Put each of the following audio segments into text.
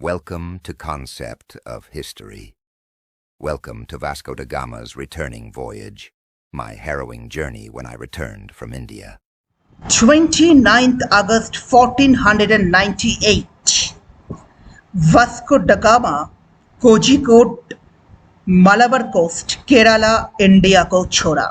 Welcome to Concept of History. Welcome to Vasco da Gama's returning voyage, my harrowing journey when I returned from India. 29th August 1498 Vasco da Gama Kozhikode Malabar coast Kerala India को छोड़ा।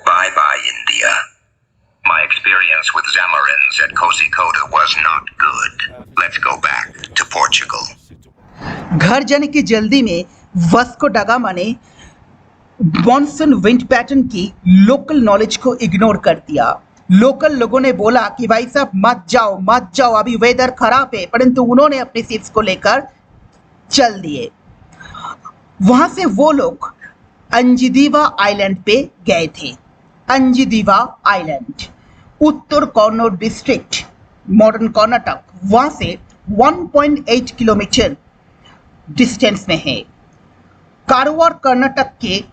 Bye bye, India. My experience with Zamarins at Kozhikode was not good. Let's go back to Portugal. घर जाने की जल्दी में Vasco डा gamma ने monsoon wind pattern की लोकल नॉलेज को इग्नोर कर दिया। लोकल लोगों ने बोला कि भाई साहब मत जाओ, अभी वेदर खराब है, परंतु उन्होंने अपने शिप्स को लेकर चल दिए। वहां से वो लोग अंजिदीवा आइलैंड पे गए थे। अंजिदीवा आइलैंड उत्तर कन्नौर डिस्ट्रिक्ट, मॉडर्न कर्नाटक, वहां से 1.8 किलोमीटर डिस्टेंस में है। कारवार कर्नाटक के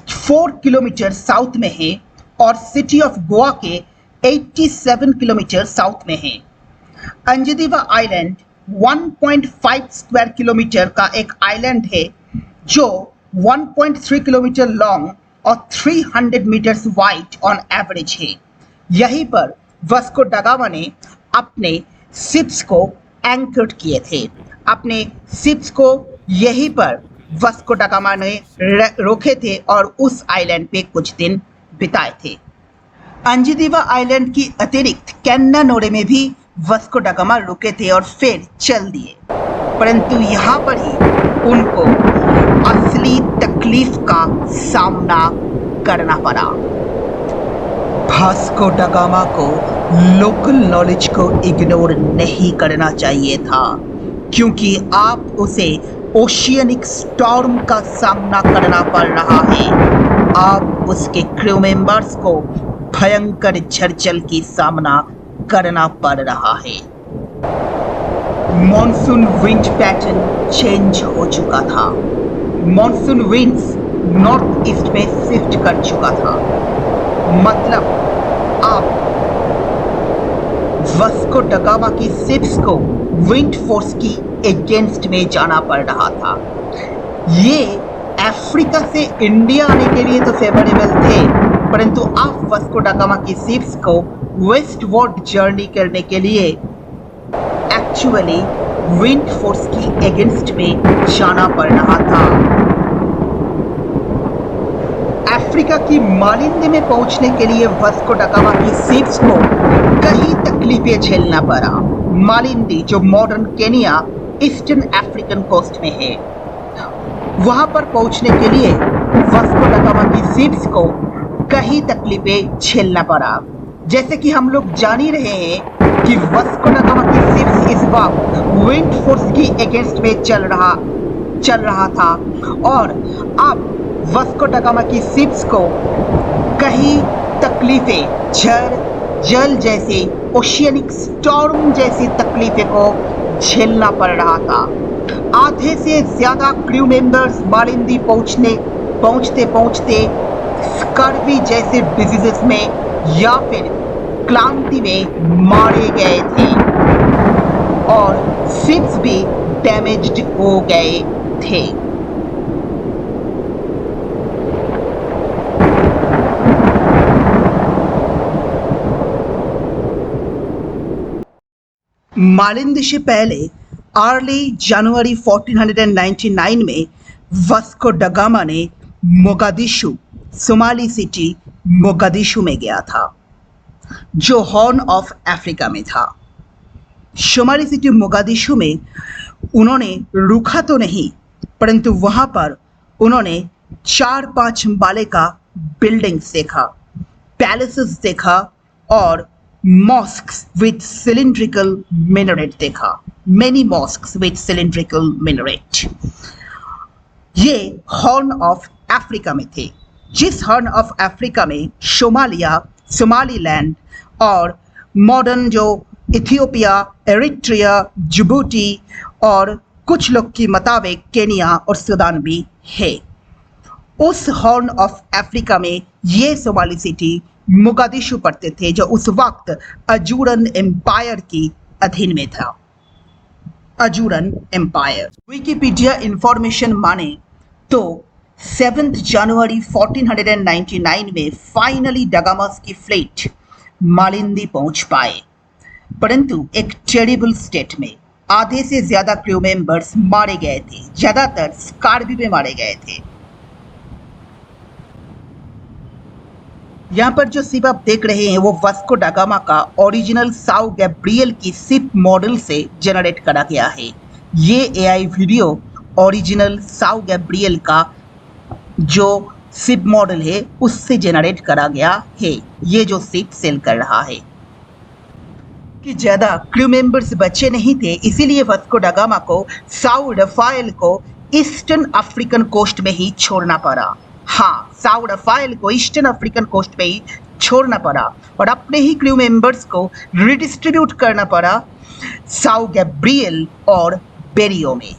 4 किलोमीटर साउथ में है और सिटी ऑफ गोवा के 87 किलोमीटर साउथ में है। अंजिदीवा आइलैंड 1.5 स्क्वायर किलोमीटर का एक आइलैंड है जो 1.3 किलोमीटर लॉन्ग और 300 मीटर्स वाइड ऑन एवरेज है। यहीं पर वास्को डा गामा ने अपने शिप्स को एंकर्ड किए थे। अपने शिप्स को यहीं पर वास्को डा गामा ने रोके थे और उस आइलैंड पे कुछ दिन बिताए थे। अंजिदीवा आइलैंड की अतिरिक्त कैन्नानोरे में भी वास्को डा गामा रुके थे और फिर चल दिए, परंतु यहाँ पर ही उनको असली तकलीफ का सामना करना पड़ा। वास्को डा गामा को लोकल नॉलेज को इग्नोर नहीं करना चाहिए था, क्योंकि आप उसे ओशियनिक स्टॉर्म का सामना करना पड़ रहा है। आप उसके क्रू मेंबर्स को भयंकर झरझर की सामना करना पड़ रहा है। मॉनसून विंड पैटर्न चेंज हो चुका था। मॉनसून विंड्स नॉर्थ ईस्ट में शिफ्ट कर चुका था। मतलब आप वास्को डा गामा की शिप्स को विंड फोर्स की अगेंस्ट में जाना पड़ रहा था। ये अफ्रीका से इंडिया आने के लिए तो फेवरेबल थे, परंतु आप वास्को डा गामा की शिप्स को वेस्टवर्ड जर्नी करने के लिए एक्चुअली विंड फोर्स की अगेंस्ट में जाना पड़ रहा था। अफ्रीका की मालिंदी में पहुंचने के लिए वास्को डा गामा की शिप्स को कई तकलीफें झेलना पड़ा। मालिंदी जो modern Kenya eastern African coast में है, वहां पर पहुंचने के लिए वास्को डा गामा की शिप्स को कई तकलीफें झेलना पड़ा। जैसे कि हम लोग जान ही रहे हैं कि वास्को डा गामा की शिप्स इस वक्त विंड फोर्स की अगेंस्ट में चल रहा था और अब वास्को डा गामा की शिप्स को कई तकलीफें जल जैसे ओशियनिक स्टॉर्म जैसी तकलीफें को झेलना पड़ रहा था। आधे से ज्यादा क्रू मेंबर्स मालिंदी पहुंचते स्कर्वी जैसे डिजीजेस में या फिर क्लांति में मारे गए थे और शिप्स भी डैमेज्ड हो गए थे। मालिंदी से पहले अर्ली जनवरी 1499 में वास्को डा गामा ने मोगादिशु, सोमाली सिटी मोगादिशु में गया था, जो हॉर्न ऑफ अफ्रीका में था। सोमाली सिटी मोगादिशु में उन्होंने रुका तो नहीं, परंतु वहां पर उन्होंने 4-5 माले का बिल्डिंग्स देखा, पैलेसेस देखा और मॉस्क्स विद सिलिंड्रिकल मिनरेट देखा। Many mosques with cylindrical minaret. ये हॉर्न ऑफ अफ्रीका में थे, जिस हॉर्न ऑफ अफ्रीका में सोमालिया, सोमालीलैंड और मॉडर्न जो इथियोपिया, एरिट्रिया, जिबूटी और कुछ लोग के मुताबिक केनिया और सूडान भी है। उस हॉर्न ऑफ अफ्रीका में ये सोमाली सिटी मोगादिशु पढ़ते थे, जो उस वक्त अजूरन एम्पायर की अधीन में था। अजूरन एम्पायर। विकिपीडिया इंफॉर्मेशन माने तो 7 जनवरी 1499 में फाइनली डगामस की फ्लीट मालिंदी पहुंच पाए, परंतु एक टेरिबल स्टेट में। आधे से ज्यादा क्रू मेंबर्स मारे गए थे, ज्यादातर स्कार्वी में मारे गए थे। यहाँ पर जो शिप आप देख रहे हैं वो वास्को दा गामा का ओरिजिनल साओ गैब्रियल की शिप मॉडल से जनरेट करा गया है। ये AI video original Sao Gabriel का जो शिप मॉडल है उससे जनरेट करा गया है। ये जो शिप सेल कर रहा है कि ज़्यादा क्रू मेंबर्स बचे नहीं थे, इसीलिए वास्को दा गामा को साओ रफाएल को ईस्टर्न अफ्रीकन कोस्ट में ही छोड़ना पड़ा। हाँ, साओ रफाएल को ईस्टर्न अफ्रीकन कोस्ट में ही छोड़ना पड़ा और अपने ही क्रू मेंबर्स को रिडिस्ट्रीब्यूट करना पड़ा साओ गैब्रियल और बेरियो में।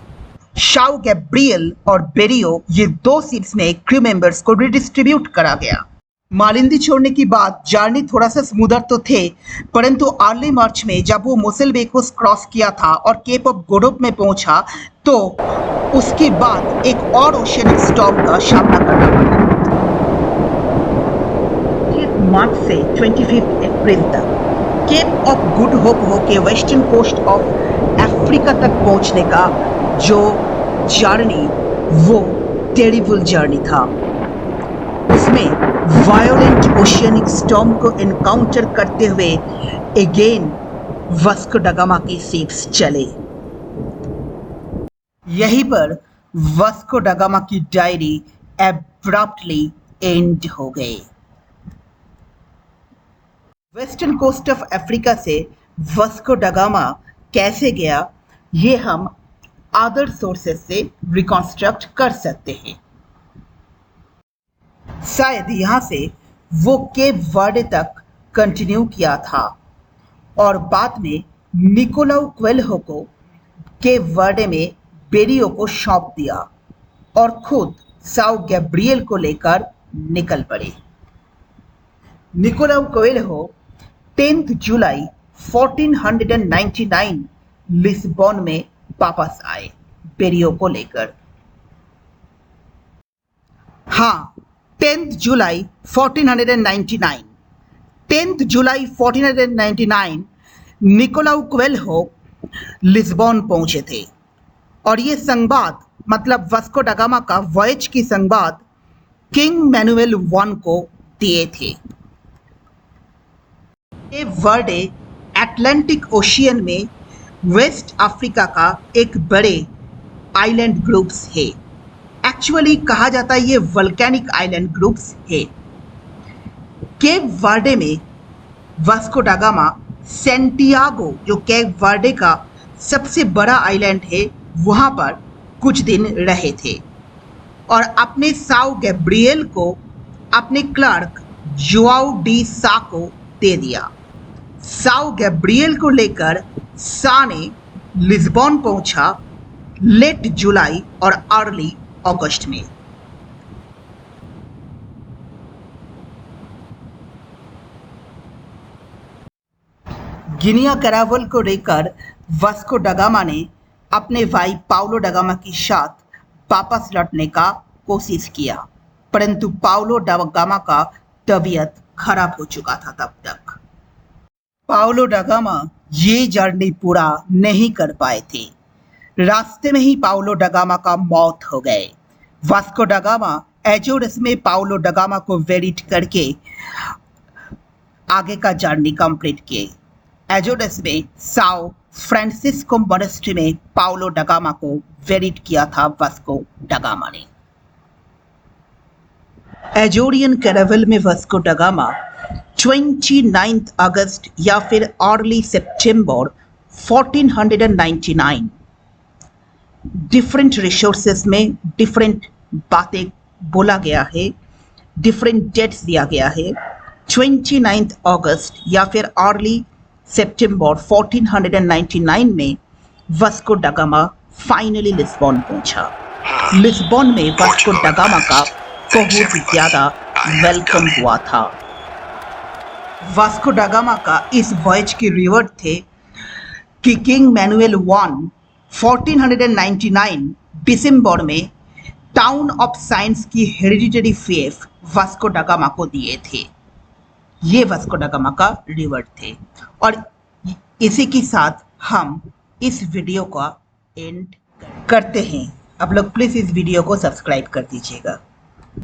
साओ गैब्रियल और बेरियो ये दो शिप्स में क्रू मेंबर्स को रिडिस्ट्रीब्यूट करा गया। मालिंदी छोड़ने की बाद जर्नी थोड़ा सा स्मूदर तो थे, परंतु अर्ली मार्च में जब वो मोसेल को क्रॉस किया था और केप ऑफ गुड होप में पहुंचा तो उसके बाद एक और ओशियनिक स्टॉर्म का सामना करना पड़ा। मार्च से 25 अप्रैल तक केप ऑफ गुड होप होके वेस्टर्न कोस्ट ऑफ अफ्रीका तक पहुंचने का जो जर्नी वो टेरिबल जर्नी था। उसमें वायोलेंट ओशियनिक स्टॉर्म को एनकाउंटर करते हुए अगेन वास्को दा गामा की शिप्स चले। यहीं पर वास्को दा गामा की डायरी एब्रप्टली एंड हो गई। वेस्टर्न कोस्ट ऑफ अफ्रीका से वास्को दा गामा कैसे गया, ये हम अदर सोर्सेस से रिकॉन्स्ट्रक्ट कर सकते हैं। शायद यहाँ से वो केप वर्डे तक कंटिन्यू किया था और बाद में निकोलाउ क्वेल्हो को केप वर्डे में बेरियो को सौंप दिया और खुद साओ गैब्रियल को लेकर निकल पड़े। निकोलाउ क्वेल्हो 10 जुलाई 1499 लिस्बन में वापस आए बेरियो को लेकर। हाँ, 10 जुलाई 1499 10 जुलाई 1499 निकोलाउ क्वेल्हो लिस्बन पहुंचे थे और ये संवाद मतलब वास्को दा गामा का वॉयज की संवाद किंग मैनुएल I को दिए थे। केप वर्डे अटलांटिक ओशियन में वेस्ट अफ्रीका का एक बड़े आइलैंड ग्रुप्स है। एक्चुअली कहा जाता है ये वल्केनिक आइलैंड ग्रुप्स है। केप वर्डे में वास्को दा गामा सेंटियागो जो केप वर्डे का सबसे बड़ा आइलैंड है वहाँ पर कुछ दिन रहे थे और अपने साओ गैब्रियल को अपने क्लर्क जोआओ डी सा को दे दिया। साओ गैब्रियल को लेकर सा ने लिस्बन पहुंचा लेट जुलाई और अर्ली अगस्त में। गिनिया कैरावल को लेकर वास्को दा गामा ने अपने भाई पाउलो दा गामा के साथ वापस लौटने का कोशिश किया, परंतु पाउलो दा गामा का तबीयत खराब हो चुका था तब तक। पाउलो दा गामा ये जर्नी पूरा नहीं कर पाए थे। रास्ते में ही पाउलो दा गामा का मौत हो गए। वास्को दा गामा एजोरस में पाउलो दा गामा को वेरिट करके आगे का जर्नी कंप्लीट किए। एजोरस में साओ फ्रांसिस्को मोनेस्ट्री में पाउलो दा गामा को वेरिट किया था वास्को दा गामा ने। एजोरियन कैरावल में वास्को दा गामा 29 अगस्त या फिर अर्ली सितंबर 1499 डिफरेंट रिसोर्सेस में डिफरेंट बातें बोला गया है, डिफरेंट डेट्स दिया गया है। 29 अगस्त या फिर अर्ली सितंबर 1499 में वास्को दा गामा फाइनली लिस्बन पहुंचा। लिस्बन में वास्को दा गामा का बहुत ज़्यादा वेलकम हुआ था। वास्को डा गामा का इस वॉयज के रिवॉर्ड थे कि किंग मैनुएल वन 1499 दिसंबर में टाउन ऑफ साइंस की हेरिडिटरी फेफ वास्को डा गामा को दिए थे। ये वास्को डा गामा का रिवॉर्ड थे। और इसी के साथ हम इस वीडियो का एंड करते हैं। आप लोग प्लीज़ इस वीडियो को सब्सक्राइब कर दीजिएगा।